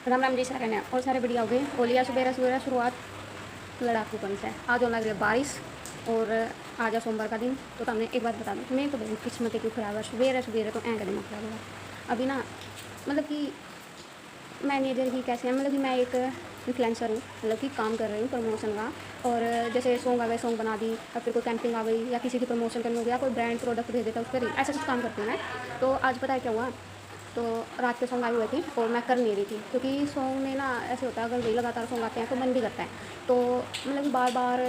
राम राम जी सारे ने और सारे बढ़िया हो गए। होलिया सुबह सुबह शुरुआत लड़ाकूपन से आज होने लग रही है बारिश। और आज है सोमवार का दिन। तो हमने एक बात बता दूँ, मैं तो बड़ी किस्मत क्यों खराब है। सुबह तो ऐ का दिमाग खराब हुआ अभी ना। मतलब कि मैनेजर ही कैसे हैं, मतलब कि मैं एक इन्फ्लुएंसर हूँ, मतलब कि काम कर रही हूँ प्रमोशन का। और जैसे सॉन्ग आ गए, सॉन्ग बना दी, या फिर कोई कैंपिंग आ गई, या किसी की प्रमोशन करनी हो गया, कोई ब्रांड प्रोडक्ट भेज देता उस पर ऐसा कुछ काम करती हूँ मैं। तो आज पता है क्या हुआ। तो रात के सॉन्ग आए हुए थे और मैं कर नहीं रही थी, क्योंकि सॉन्ग में ना ऐसे होता है, अगर वही लगातार सॉन्ग आते हैं तो मन भी करता है। तो मतलब कि बार बार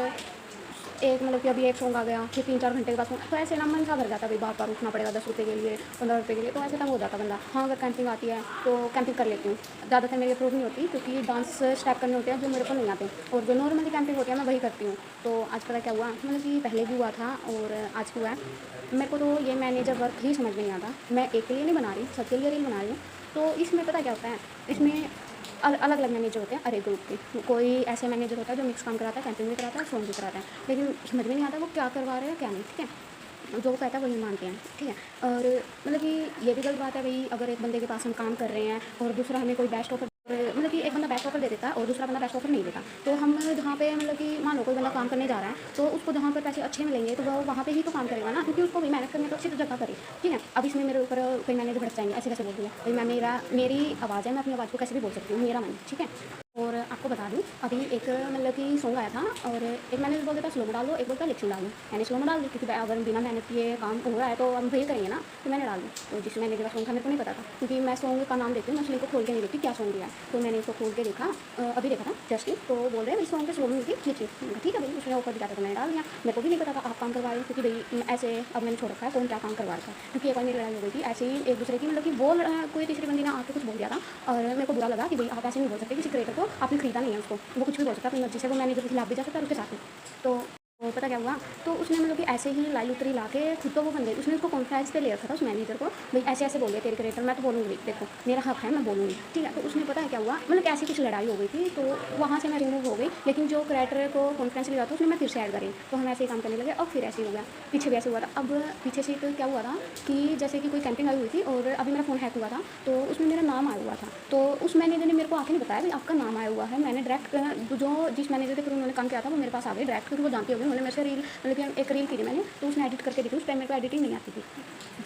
एक, मतलब कि अभी एक सॉन्ग आ गया, फिर 3-4 घंटे के बाद सॉन्ग, तो ऐसे ना मन सा भर जाता है, भाई बार बार उठना पड़ेगा 10 रुपये के लिए, 15 रुपये के लिए, तो ऐसे तंग हो जाता बंदा। हाँ, अगर कैंपिंग आती है तो कैंपिंग कर लेती हूँ। ज़्यादातर मेरी अप्रूव नहीं होती, क्योंकि डांस स्टेप करने होते हैं जो मेरे को नहीं आते, और जो नॉर्मली कैंपिंग होती है मैं वही करती हूँ। तो आज पता क्या हुआ, मतलब कि पहले भी हुआ था और आज भी हुआ है। मेरे को तो ये मैनेजर वर्क ही समझ में नहीं आता। मैं एक के लिए नहीं बना रही, सबके लिए रील बना रही हूँ। तो इसमें पता क्या होता है, इसमें अलग अलग मैनेजर होते हैं हर एक ग्रुप के। कोई ऐसे मैनेजर होता है जो मिक्स काम कराता है, कैंपिंग भी कराता है, सॉन्ग भी कराता है, लेकिन समझ में नहीं आता वो क्या करवा रहे हैं क्या नहीं। ठीक है, जो कहता है वही मानते हैं। ठीक है, और मतलब कि ये भी गलत बात है भाई, अगर एक बंदे के पास हम काम कर रहे हैं और दूसरा हमें कोई बेस्ट ऑफर, मतलब कि एक बंदा बेस्ट ऑफर दे देता है और दूसरा बंदा बेस्ट ऑफर नहीं देता, तो हम जहाँ पे, मतलब कि मान लो कोई बंदा काम करने जा रहा है, तो उसको जहाँ पर पैसे अच्छे मिलेंगे तो वो वहाँ पे ही तो काम करेगा ना, क्योंकि उसको भी मेहनत करनी है तो अच्छी जगह करे। ठीक है, अब इसमें मेरे ऊपर कोई मैनेजर भड़क जाएंगे, ऐसे कैसे बोल दिया भाई। मेरी आवाज़ है, मैं अपनी आवाज़ को कैसे भी बोल सकती हूँ, मेरा मन। ठीक है, और आपको बता दूँ, अभी एक, मतलब कि सॉन्ग आया था और एक मैंने बोल देता स्लो में डाल दो, एक बोलता लिरिक्स में डाल दो। मैंने स्लो में डाल दी, क्योंकि अगर बिना मेहनत किए काम हो रहा है तो हम वही करेंगे ना, तो मैंने डाल दी। तो जिस मैंने का सॉन्ग था मेरे को नहीं पता था, क्योंकि मैं सॉन्ग का नाम देखती हूँ, मैं उसको खोल के नहीं देखती क्या सॉन्ग दिया है। तो मैंने इसको खोल के देखा, अभी देखा था जस्ट। तो बोल रहे हैं भाई सॉन्ग के स्लो में मिलती ठीक ठीक ठीक है भाई, उसने ऊपर दिखाया था तो मैंने डाल दिया। मेरे को भी नहीं पता था आप काम करवा रहे हैं, क्योंकि भाई ऐसे अब मैंने छोड़ रखा है कौन क्या काम करवा रखा है। क्योंकि एक बार मेरी लड़ाई हो गई थी ऐसे ही एक दूसरे की, मतलब कि वो कोई तीसरी बंदी ने आके कुछ बोल दिया था, और मेरे को बुरा लगा कि भाई आप ऐसे नहीं बोल सकते किसी क्रिएटर को, आपने खरीदा नहीं है उसको, वो कुछ भी बोल सकता है अपनी मर्जी से, वो मैनेजर के खिलाफ भी जा सकता है उसके साथ में। तो वो पता क्या हुआ, तो उसने मतलब कि ऐसे ही लाई लुतरी ला के खुद तो वो बन गई, उसने उसको कॉन्फ्रेंस पे ले रखा था उस मैनेजर को, भाई ऐसे ऐसे बोल रहे तेरे क्रिएटर, मैं तो बोलूँगी देखो मेरा हक है मैं बोलूँगी। ठीक है, तो उसने पता है क्या हुआ, मतलब ऐसी कुछ लड़ाई हो गई थी, तो वहाँ से मैं रिमूव हो गई, लेकिन जो क्रिएटर को कॉन्फ्रेंस लिया था उसमें मैं फिर से ऐड करी, तो हम ऐसे ही काम करने लगे। अब फिर ऐसे ही हो गया, पीछे भी ऐसे हुआ था। अब पीछे से तो क्या हुआ था कि जैसे कि कोई कैंपिंग आई हुई थी और अभी मेरा फ़ोन हैक हुआ था, तो उसमें मेरा नाम आया हुआ था। तो उस मैनेजर ने मेरे को आके नहीं बताया भाई आपका नाम आया हुआ है। मैंने डायरेक्ट जो जिस मैनेजर के थ्रू उन्होंने काम किया था वो मेरे पास आ गए डायरेक्ट, क्योंकि वो जानती होगी, उन्होंने मेरे से रील, मतलब कि एक रील की थी मैंने, तो उसने एडिट करके दी थी, उस टाइम मेरे को एडिटिंग नहीं आती थी।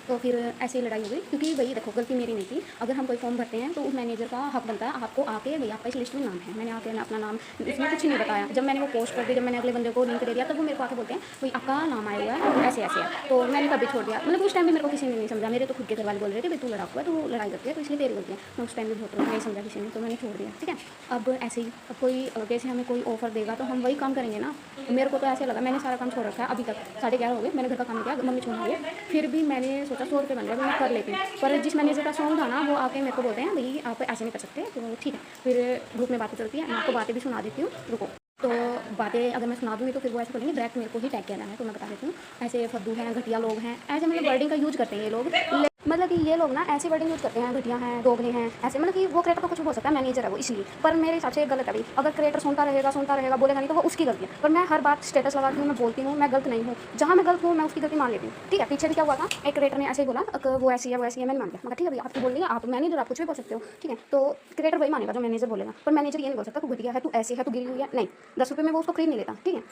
तो फिर ऐसे ही लड़ाई हो गई, क्योंकि वही देखो गलती मेरी नहीं थी। अगर हम कोई फॉर्म भरते हैं तो उस मैनेजर का हक बनता है आपको आके भाई आपका इस लिस्ट में नाम है। मैंने आके अपना नाम, उसने कुछ नहीं बताया। जब मैंने वो पोस्ट कर दी, जब मैंने अगले बंदे को लिंक दे दिया, तब वो मेरे को आके बोलते हैं भाई आपका नाम आया हुआ है ऐसे ऐसे है। तो मैंने तभी छोड़ दिया, मतलब उस टाइम भी मेरे को किसी ने नहीं समझा। मेरे तो खुद के घर वाले बोल रहे थे भाई तू लड़ा हुआ है, तू लड़ाई करती है तो इसलिए तेरी गलती है। मैं उस टाइम भी बहुत नहीं समझा किसी ने, तो मैंने छोड़ दिया। ठीक है, अब ऐसे ही अब कोई जैसे हमें कोई ऑफर देगा तो हम वही काम करेंगे ना। मेरे को तो ऐसे लगा, मैंने सारा काम छोड़ रखा है अभी तक, 11:30 हो गए, मैंने घर का काम किया, मम्मी छोड़ गई, फिर भी मैंने सोचा 100 रुपये बन रहे मैं कर लेती हूँ। पर जिस मैनेजर का सॉन्ग था ना, वो आके मेरे को बोलते हैं भाई आप ऐसे नहीं कर सकते, तो ठीक है। फिर ग्रुप में बातें चलती है, मैं आपको बातें भी सुना देती हूँ, रुको। तो बातें अगर मैं सुना दूँगी तो फिर वो ऐसे बोलेंगे डायरेक्ट मेरे को ही टैग किया है, तो मैं बता देती हूँ। ऐसे फद्दू हैं, घटिया लोग हैं, ऐसे मतलब वर्डिंग का यूज़ करते हैं ये लोग। मतलब कि ये लोग ना ऐसी वर्डिंग यूज़ करते हैं, घटिया हैं, दोगले हैं, ऐसे। मतलब कि वो क्रिएटर को कुछ भी बोल सकता है, मैनेजर है वो, इसलिए। पर मेरे हिसाब से गलत है भाई, अगर क्रिएटर सुनता रहेगा बोलेगा नहीं, तो वो उसकी गलती है। पर मैं हर बात स्टेटस लगाती हूँ, मैं बोलती हूँ मैं गलत नहीं हूँ, जहाँ मैं गलत हूँ मैं उसकी गलती मान लेती हूँ। ठीक है, पीछे भी क्या हुआ था, एक क्रिएटर ने ऐसे ही बोला वो ऐसी है वो ऐसी है, मैंने मान लिया। मगर ठीक है भाई, आपकी बोल रही है, आप मैनेजर, आप कुछ भी बोल सकते हो। ठीक है, तो क्रिएटर वही मानेगा जो मैनेजर बोलेगा, पर मैनेजर ये नहीं बोल सकता तू घटिया है, तू ऐसी है, तू गिरी हुई है, नहीं। 10 रुपये में वो उसको खरीद नहीं लेता। ठीक है,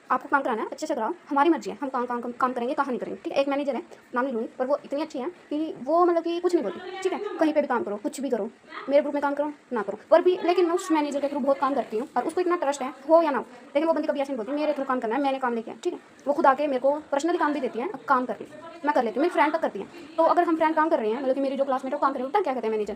आपको काम कराना है अच्छे से कराओ, हमारी मर्जी है, हम काम करेंगे, कहाँ नहीं करेंगे। ठीक है, एक मैनेजर है, नाम नहीं लूँगी, पर वो इतनी अच्छी है कि वो मतलब कि कुछ नहीं बोलती। ठीक है, कहीं पे भी काम करो, कुछ भी करो, मेरे ग्रुप में काम करो ना करो, पर भी लेकिन मैं उस मैनेजर के थ्रू बहुत काम करती हूँ और उसको इतना ट्रस्ट है, हो या ना हो। लेकिन वो बंदी कभी ऐसे नहीं बोलती मेरे थ्रू काम करना है, मैंने काम नहीं किया। ठीक है, वो खुद आके मेरे को पर्सनली काम भी देती है, अब काम कर ली, मैं कर लेती हूँ, मेरी फ्रेंड तक करती है। तो अगर हम फ्रेंड काम कर रहे हैं, मतलब कि मेरी जो क्लासमेट है वो काम कर रही है, क्या कहते हैं मैनेजर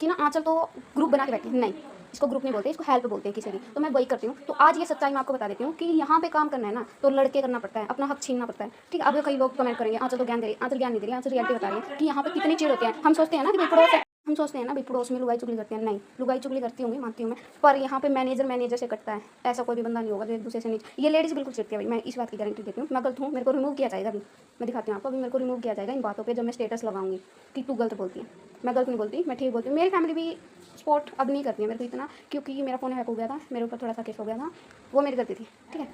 कि ना आंचल तो ग्रुप बना के बैठी है, नहीं, इसको ग्रुप नहीं बोलते, इसको हेल्प बोलते हैं किसी की। तो मैं वही करती हूँ। तो आज ये सच्चाई मैं आपको बता देती हूँ कि यहाँ पे काम करना है ना तो लड़के करना पड़ता है, अपना हक छीनना पड़ता है। ठीक है, अब कई लोग कमेंट करेंगे आंचल तो ज्ञान दे रही है, आंचल ज्ञान नहीं दे रही, आंचल रियलिटी बता रही है कि यहाँ पे कितनी चीज़ होती है। हम सोचते हैं ना कि भाई पड़ोस है, हम सोचते हैं ना भाई पड़ोस में लुगाई चुगली करते हैं, नहीं, लुगाई चुगली करती होंगी मानती हूँ मैं, पर यहाँ पे मैनेजर से कटता है, ऐसा कोई भी बंदा नहीं होगा जो एक दूसरे से नीचे। ये लेडीज़ बिल्कुल चिढ़ती है भाई, मैं इस बात की गारंटी देती हूँ। मैं गलत हूँ, मेरे को रिमूव किया जाएगा, अभी मैं दिखाती हूँ आपको, अभी मेरे को रिमूव किया जाएगा इन बातों पर जब मैं स्टेटस लगाऊंगी कि तू गलत बोलती है। मैं गलत नहीं बोलती, मैं ठीक बोलती हूँ। मेरी फैमिली भी सपोर्ट अब नहीं करती है मेरे को इतना, क्योंकि मेरा फ़ोन हैक हो गया था, मेरे ऊपर थोड़ा सा केस हो गया था, वो मेरी गलती थी। ठीक है,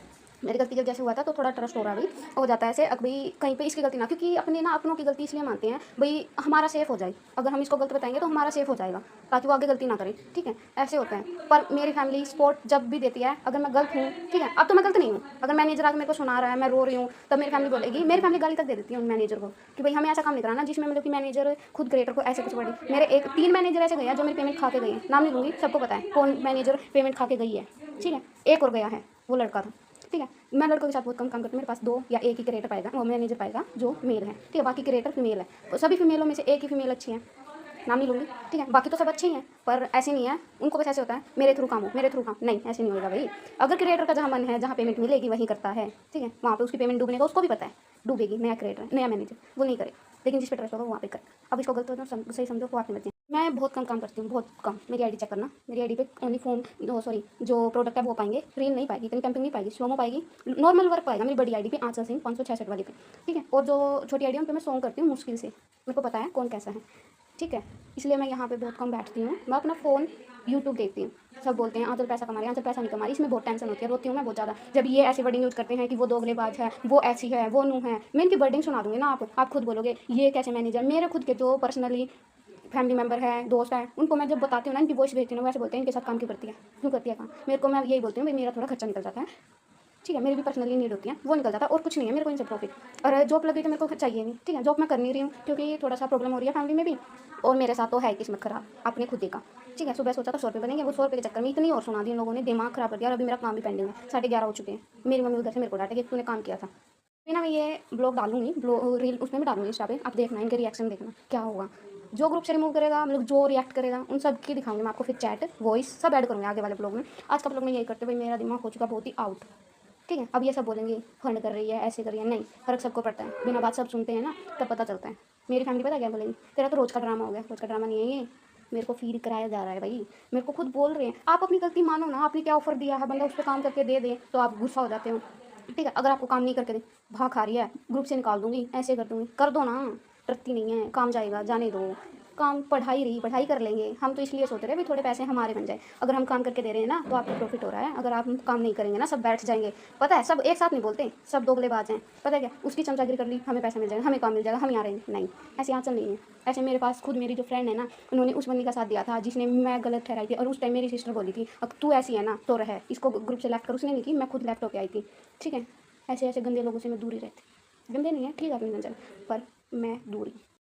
मेरी गलती जब जैसे हुआ था तो थोड़ा ट्रस्ट हो रहा भाई हो जाता है ऐसे भाई कहीं पे इसकी गलती ना, क्योंकि अपने ना अपनों की गलती इसलिए मानते हैं भाई हमारा सेफ हो जाए, अगर हम इसको गलत बताएंगे तो हमारा सेफ हो जाएगा ताकि वो आगे गलती ना करे, ठीक है, ऐसे होता है। पर मेरी फैमिली सपोर्ट जब भी देती है, अगर मैं गलत हूँ, ठीक है, अब तो मैं गलत नहीं हूँ, अगर मैनेजर आकर मेरे को सुना रहा है, मैं रो रही हूँ, तब मेरी फैमिली बोलेगी, मेरी फैमिली गाली तक दे देती है उन मैनेजर को कि भाई हमें ऐसा काम नहीं कराना जिसमें मतलब कि मैनेजर खुद क्रिएटर को ऐसे कुछ बड़ी। मेरे एक 3 मैनेजर ऐसे गए हैं जो मेरी पेमेंट खा के गए हैं, नाम नहीं लूँगी, सबको पता है कौन मैनेजर पेमेंट खा के गई है, ठीक है। एक और गया है, वो लड़का था, ठीक है। मैं लड़कों के साथ बहुत कम काम करती हूँ, मेरे पास 2 या 1 ही क्रिएटर पाएगा, वो मैनेजर पाएगा जो मेल है, ठीक है, बाकी क्रिएटर फीमेल है, तो सभी फीमेलों में से एक ही फीमेल अच्छी है, नाम नहीं लूँगी, ठीक है, बाकी तो सब अच्छे ही हैं, पर ऐसे नहीं है, उनको बस ऐसे होता है मेरे थ्रू काम हो, मेरे थ्रू काम नहीं, ऐसे नहीं होगा भाई। अगर क्रिएटर का जहाँ मन है, जहाँ पेमेंट मिलेगी वहीं करता है, ठीक है, वहाँ पे उसकी पेमेंट डूबने का उसको भी पता है, डूबेगी, नया क्रिएटर नया मैनेजर वो नहीं करे, लेकिन जिस पे ट्रस्ट होगा वहाँ पे करे। अब इसको गलत हो तो सही समझो, वो आपने बच्चे। मैं बहुत कम काम करती हूँ, बहुत कम। मेरी आईडी चेक करना, मेरी आईडी पे ओनली फोन सॉरी जो प्रोडक्ट है वो पाएंगे, रील नहीं पाएगी, इतनी कैंपिंग नहीं पाएगी, स्लोमो पाएगी, नॉर्मल वर्क पाएगा मेरी बड़ी आईडी पे आंचल सिंह 566 वाली पे, ठीक है। और जो छोटी आईडी है उन पर मैं सॉन्ग करती हूँ मुश्किल से, मेरे को पता है कौन कैसा है, ठीक है, इसलिए मैं यहाँ पे बहुत कम बैठती हूँ। मैं अपना फ़ोन यूट्यूब देखती हूँ। सब बोलते हैं आंचल पैसा कमा रही है, आंचल पैसा नहीं कमा रही, इसमें बहुत टेंशन होती है, रोती हूँ मैं बहुत ज़्यादा जब ये ऐसे वर्डिंग यूज़ करते हैं कि वो दोगलेबाज है, वो ऐसी है, वो नू है। मैं इनकी वर्डिंग सुना दूँगी ना, आप खुद बोलोगे ये कैसे मैनेजर। मेरे खुद के जो पर्सनली फैमिली मेंबर है, दोस्त है, उनको मैं जब बताती हूँ ना, इनकी वॉइस भेजती हूँ, वैसे बोलते हैं इनके साथ काम क्यों करती है काम। मेरे को मैं यही बोलती हूँ भाई मेरा थोड़ा खर्चा निकल जाता है, ठीक है, मेरी भी पर्सनली नीड होती है, वो निकल जाता है और कुछ नहीं है मेरे को इनसे प्रॉफिट। और जॉब लगी तो मेरे को चाहिए नहीं, ठीक है, जॉब मैं कर नहीं रही हूँ क्योंकि थोड़ा सा प्रॉब्लम हो रही है फैमिली में भी, और मेरे साथ तो है किस्मत खराब, आपने खुद देखा, ठीक है। सुबह सोचा था 100 रुपये बनेंगे, वो 100 रुपये के चक्कर में इतनी और सुना दी इन लोगों ने, दिमाग खराब कर दिया, और अभी मेरा काम भी पेंडिंग है, 11:30 हो चुके हैं। मेरी मम्मी उधर से मेरे को डांटे कि तूने काम किया था। फिर ना मैं ये ब्लॉग डालूंगी, रील उसमें भी डालूंगी इंस्टा पे, आप देखना इनके रिएक्शन देखना क्या होगा। जो ग्रुप से रिमूव करेगा, मतलब जो रिएक्ट करेगा उन सब की दिखाऊंगी मैं आपको, फिर चैट वॉइस सब ऐड करूँगी आगे वाले ब्लॉग में। आज का ब्लॉग में यही करते भाई, मेरा दिमाग हो चुका बहुत ही आउट, ठीक है। अब ये सब बोलेंगे फंड कर रही है, ऐसे कर रही है, नहीं, फ़र्क सबको पड़ता है, बिना बात सब सुनते हैं ना, तब पता चलता है। मेरी फैमिली पता क्या बोलेगी, तेरा तो रोज़ का ड्रामा हो गया। रोज़ का ड्रामा नहीं है ये, मेरे को फील कराया जा रहा है भाई, मेरे को खुद बोल रहे हैं। आप अपनी गलती मानो ना, आपने क्या ऑफर दिया है, बंदा उस पर काम करके दे दे तो आप गुस्सा हो जाते हो, ठीक है। अगर आपको काम नहीं करके दे, भाग खा रही है, ग्रुप से निकाल दूंगी, ऐसे कर दूंगी, कर दो ना, डरती नहीं है, काम जाएगा, जाने दो। काम पढ़ाई कर लेंगे हम, तो इसलिए सोच रहे हैं भाई थोड़े पैसे हमारे बन जाए। अगर हम काम करके दे रहे हैं ना तो आपको प्रॉफिट हो रहा है, अगर आप काम नहीं करेंगे ना सब बैठ जाएंगे। पता है सब एक साथ नहीं बोलते, सब दोगलेबाज हैं, पता है क्या, उसकी चमचागिरी कर ली, हमें पैसा मिल जाएगा, हमें काम मिल जाएगा, हम यहाँ रहेंगे, नहीं, ऐसे आंचल नहीं है। ऐसे मेरे पास खुद मेरी जो फ्रेंड है ना, उन्होंने उस बंदी का साथ दिया था जिसने मैं गलत ठहराई थी, और उस टाइम मेरी सिस्टर बोली थी अब तू ऐसी है ना तो रह, इसको ग्रुप से लेफ्ट कर, उसने नहीं की, मैं खुद लेफ्ट होकर आई थी, ठीक है। ऐसे ऐसे गंदे लोगों से मैं दूर ही रहती, गंदे नहीं है, ठीक है अपनी नजर, पर मैं दूर ही।